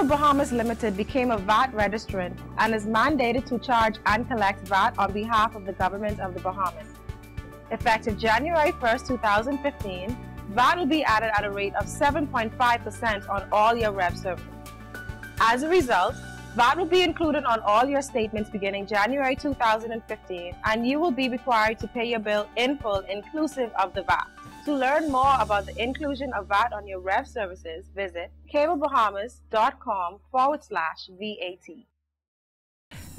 Cable Bahamas Limited became a VAT registrant and is mandated to charge and collect VAT on behalf of the government of the Bahamas. Effective January 1st, 2015, VAT will be added at a rate of 7.5% on all your rev services. As a result, VAT will be included on all your statements beginning January 2015, and you will be required to pay your bill in full inclusive of the VAT. To learn more about the inclusion of VAT on your rev services, visit cablebahamas.com/VAT.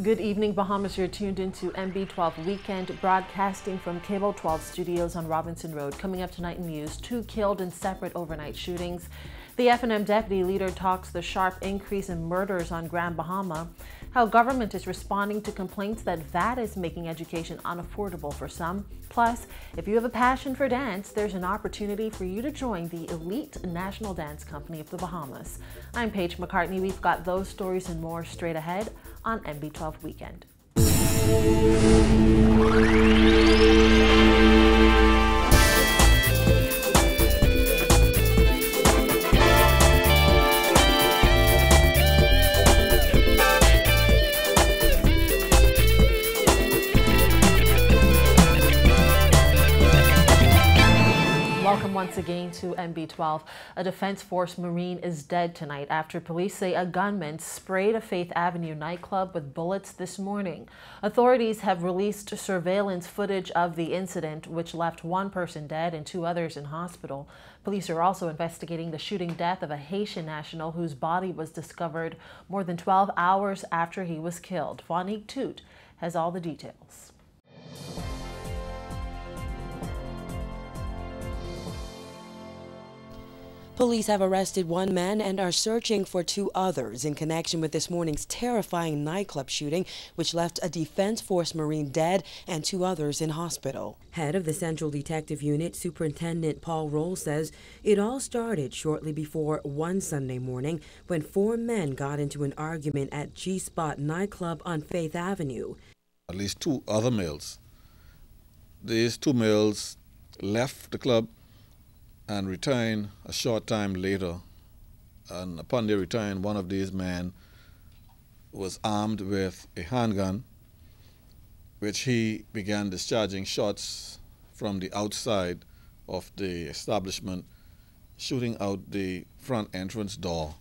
Good evening, Bahamas. You're tuned into MB12 Weekend, broadcasting from Cable 12 Studios on Robinson Road. Coming up tonight in news, 2 killed in separate overnight shootings. The F&M deputy leader talks the sharp increase in murders on Grand Bahama, how government is responding to complaints that VAT is making education unaffordable for some. Plus, if you have a passion for dance, there's an opportunity for you to join the elite National Dance Company of the Bahamas. I'm Paige McCartney. We've got those stories and more straight ahead on MB12 Weekend. Welcome once again to MB12. A Defense Force Marine is dead tonight after police say a gunman sprayed a Faith Avenue nightclub with bullets this morning. Authorities have released surveillance footage of the incident, which left 1 person dead and 2 others in hospital. Police are also investigating the shooting death of a Haitian national whose body was discovered more than 12 hours after he was killed. Vonique Toot has all the details. Police have arrested 1 man and are searching for 2 others in connection with this morning's terrifying nightclub shooting, which left a Defense Force Marine dead and 2 others in hospital. Head of the Central Detective Unit, Superintendent Paul Roll, says it all started shortly before one Sunday morning when 4 men got into an argument at G-Spot nightclub on Faith Avenue. At least 2 other males. These 2 males left the club and returned a short time later, and upon their return, one of these men was armed with a handgun, which he began discharging shots from the outside of the establishment, shooting out the front entrance door.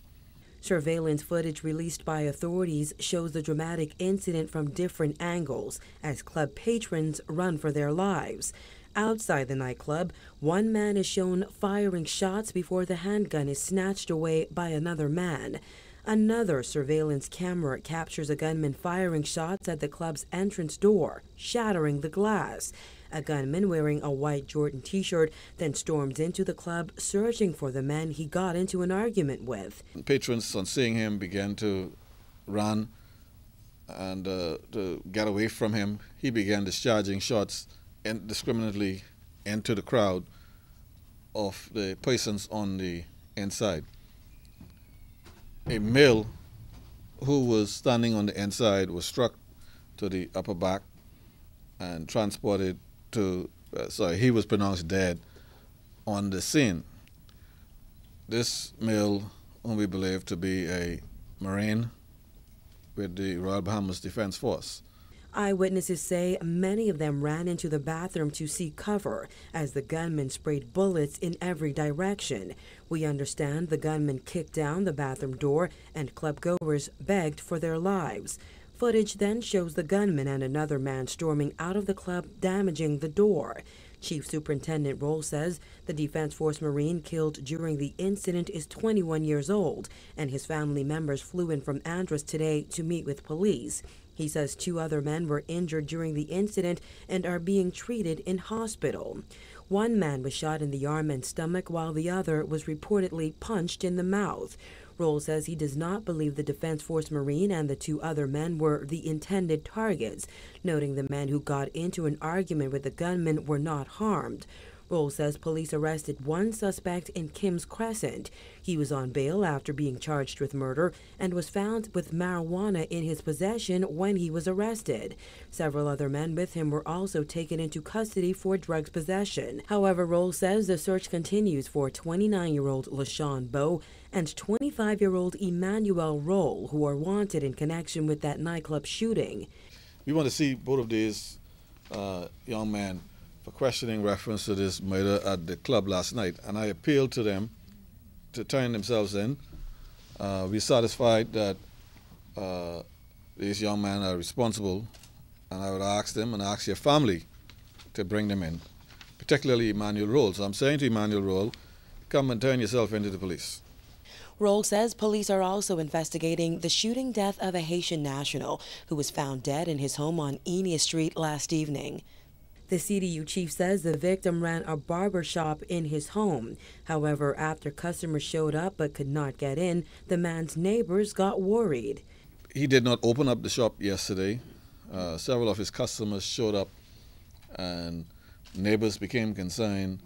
Surveillance footage released by authorities shows the dramatic incident from different angles as club patrons run for their lives. Outside the nightclub, 1 man is shown firing shots before the handgun is snatched away by another man. Another surveillance camera captures a gunman firing shots at the club's entrance door, shattering the glass. A gunman wearing a white Jordan t-shirt then storms into the club searching for the men he got into an argument with. Patrons, on seeing him, began to run and to get away from him. He began discharging shots indiscriminately into the crowd of the persons on the inside. A male who was standing on the inside was struck to the upper back and transported to, he was pronounced dead on the scene. This male, whom we believe to be a Marine with the Royal Bahamas Defense Force. Eyewitnesses say many of them ran into the bathroom to seek cover as the gunman sprayed bullets in every direction. We understand the gunman kicked down the bathroom door and clubgoers begged for their lives. Footage then shows the gunman and another man storming out of the club, damaging the door. Chief Superintendent Roll says the Defense Force Marine killed during the incident is 21 years old, and his family members flew in from Andros today to meet with police. He says 2 other men were injured during the incident and are being treated in hospital. 1 man was shot in the arm and stomach while the other was reportedly punched in the mouth. Roll says he does not believe the Defense Force Marine and the 2 other men were the intended targets, noting the men who got into an argument with the gunman were not harmed. Rolls says police arrested one suspect in Kim's Crescent. He was on bail after being charged with murder and was found with marijuana in his possession when he was arrested. Several other men with him were also taken into custody for drugs possession. However, Rolls says the search continues for 29-year-old LaShawn Bowe and 25-year-old Emmanuel Roll, who are wanted in connection with that nightclub shooting. We want to see both of these young men for questioning reference to this murder at the club last night, and I appealed to them to turn themselves in. We're satisfied that these young men are responsible, and I would ask them and ask your family to bring them in, particularly Emmanuel Roll. So I'm saying to Emmanuel Roll, come and turn yourself into the police. Roll says police are also investigating the shooting death of a Haitian national who was found dead in his home on Enia Street last evening. The CDU chief says the victim ran a barber shop in his home. However, after customers showed up but could not get in, the man's neighbors got worried. He did not open up the shop yesterday. Several of his customers showed up, and neighbors became concerned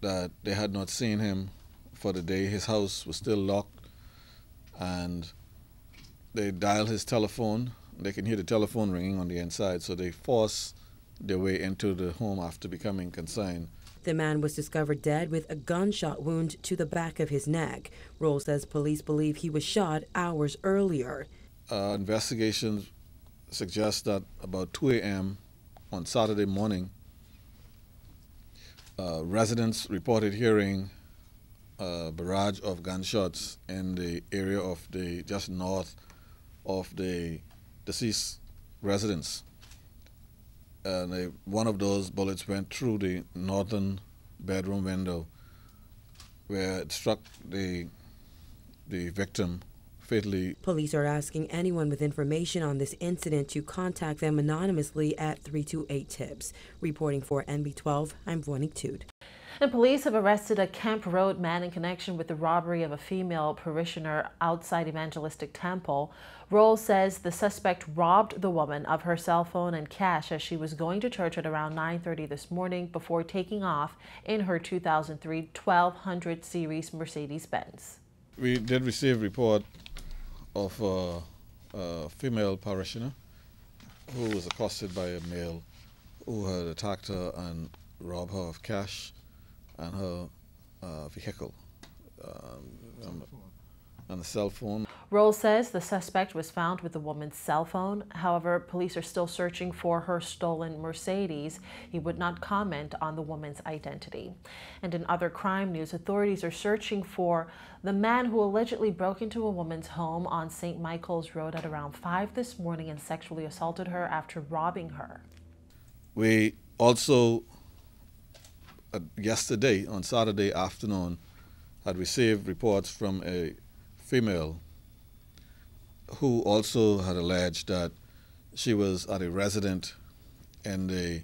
that they had not seen him for the day. His house was still locked, and they dialed his telephone. They can hear the telephone ringing on the inside, so they forced their way into the home after becoming concerned. The man was discovered dead with a gunshot wound to the back of his neck. Roll says police believe he was shot hours earlier. Investigations suggest that about 2 a.m. on Saturday morning, residents reported hearing a barrage of gunshots in the area of just north of the deceased residence. And one of those bullets went through the northern bedroom window, where it struck the victim fatally. Police are asking anyone with information on this incident to contact them anonymously at 328-TIPS. Reporting for NB12, I'm Vonique Tude. And police have arrested a Kemp Road man in connection with the robbery of a female parishioner outside Evangelistic Temple. Roll says the suspect robbed the woman of her cell phone and cash as she was going to church at around 9:30 this morning before taking off in her 2003 1200 series Mercedes-Benz. We did receive a report of a female parishioner who was accosted by a male who had attacked her and robbed her of cash and her vehicle and a cell phone. Roll says the suspect was found with the woman's cell phone. However, police are still searching for her stolen Mercedes. He would not comment on the woman's identity. And in other crime news, authorities are searching for the man who allegedly broke into a woman's home on St. Michael's Road at around 5 this morning and sexually assaulted her after robbing her. We also yesterday, on Saturday afternoon, had received reports from a female who also had alleged that she was at a resident in the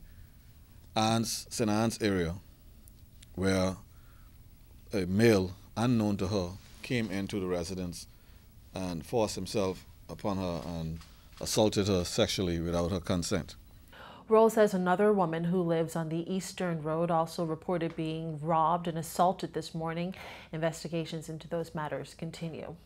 St. Anne's area where a male unknown to her came into the residence and forced himself upon her and assaulted her sexually without her consent. Roll says another woman who lives on the Eastern Road also reported being robbed and assaulted this morning. Investigations into those matters continue.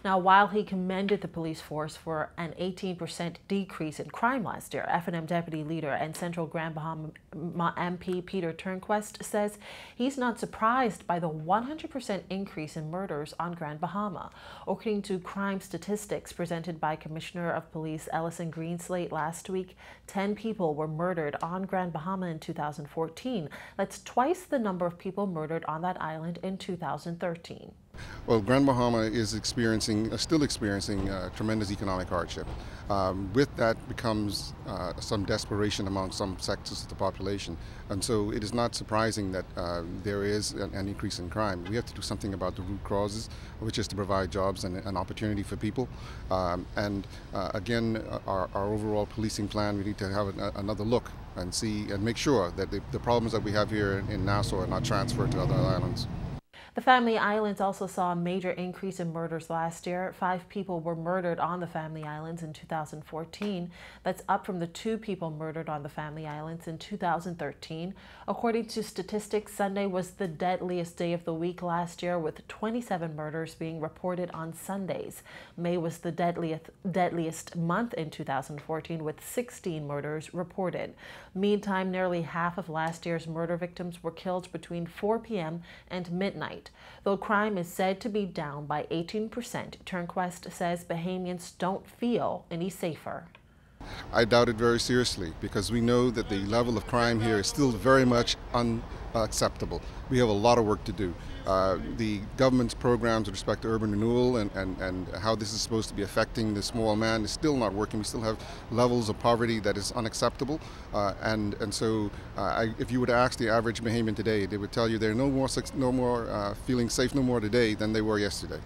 Now, while he commended the police force for an 18% decrease in crime last year, F&M Deputy Leader and Central Grand Bahama MP Peter Turnquest says he's not surprised by the 100% increase in murders on Grand Bahama. According to crime statistics presented by Commissioner of Police Ellison Greenslade last week, 10 people were murdered on Grand Bahama in 2014. That's twice the number of people murdered on that island in 2013. Well, Grand Bahama is still experiencing tremendous economic hardship. With that becomes some desperation among some sectors of the population. And so it is not surprising that there is an increase in crime. We have to do something about the root causes, which is to provide jobs and an opportunity for people. Again, our overall policing plan, we need to have another look and see and make sure that the problems that we have here in Nassau are not transferred to other islands. The Family Islands also saw a major increase in murders last year. 5 people were murdered on the Family Islands in 2014. That's up from the 2 people murdered on the Family Islands in 2013. According to statistics, Sunday was the deadliest day of the week last year, with 27 murders being reported on Sundays. May was the deadliest month in 2014, with 16 murders reported. Meantime, nearly half of last year's murder victims were killed between 4 p.m. and midnight. Though crime is said to be down by 18%, Turnquest says Bahamians don't feel any safer. I doubt it very seriously, because we know that the level of crime here is still very much unacceptable. We have a lot of work to do. The government's programs with respect to urban renewal and how this is supposed to be affecting the small man is still not working. We still have levels of poverty that is unacceptable. So if you were to ask the average Bahamian today, they would tell you they're no more feeling safe no more today than they were yesterday.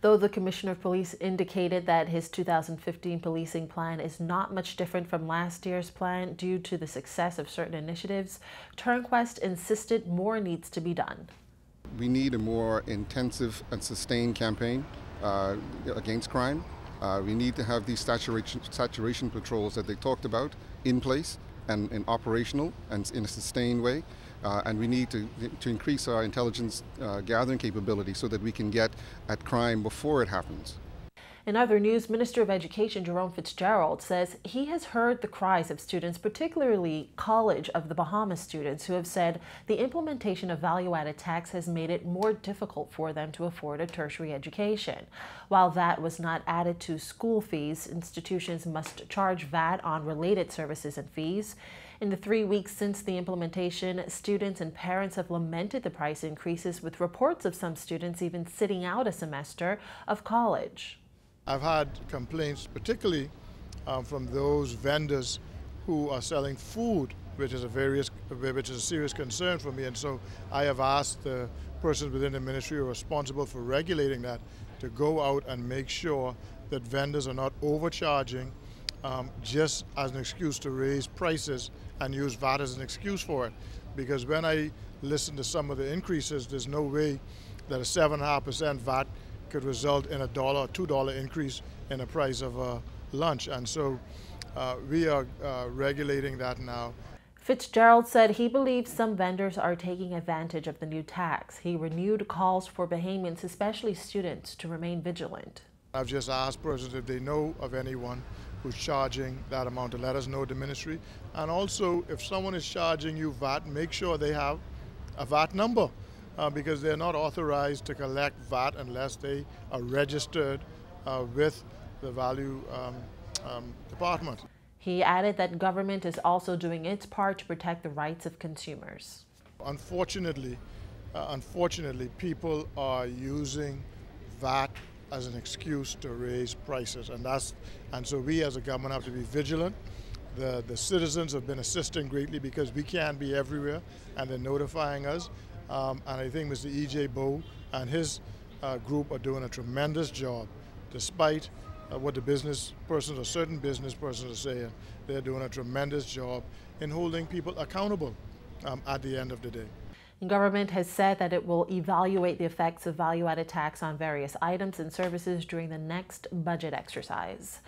Though the Commissioner of Police indicated that his 2015 policing plan is not much different from last year's plan due to the success of certain initiatives, Turnquest insisted more needs to be done. We need a more intensive and sustained campaign against crime. We need to have these saturation patrols that they talked about in place and operational and in a sustained way. And we need to increase our intelligence gathering capability so that we can get at crime before it happens. In other news, Minister of Education Jerome Fitzgerald says he has heard the cries of students, particularly College of the Bahamas students, who have said the implementation of value-added tax has made it more difficult for them to afford a tertiary education. While VAT was not added to school fees, institutions must charge VAT on related services and fees. In the 3 weeks since the implementation, students and parents have lamented the price increases, with reports of some students even sitting out a semester of college. I've had complaints, particularly from those vendors who are selling food, which is a serious concern for me. And so I have asked the persons within the ministry who are responsible for regulating that to go out and make sure that vendors are not overcharging just as an excuse to raise prices and use VAT as an excuse for it. Because when I listen to some of the increases, there's no way that a 7.5% VAT could result in $1 or $2 increase in the price of a lunch. And so we are regulating that now. Fitzgerald said he believes some vendors are taking advantage of the new tax. He renewed calls for Bahamians, especially students, to remain vigilant. I've just asked persons if they know of anyone who's charging that amount to let us know at the ministry. And also, if someone is charging you VAT, make sure they have a VAT number. Because they're not authorized to collect VAT unless they are registered with the value department. He added that government is also doing its part to protect the rights of consumers. Unfortunately, people are using VAT as an excuse to raise prices, and so we as a government have to be vigilant. The citizens have been assisting greatly because we can't be everywhere, and they're notifying us. And I think Mr. E.J. Bowe and his group are doing a tremendous job. Despite what the business persons or certain business persons are saying, they're doing a tremendous job in holding people accountable at the end of the day. Government has said that it will evaluate the effects of value-added tax on various items and services during the next budget exercise.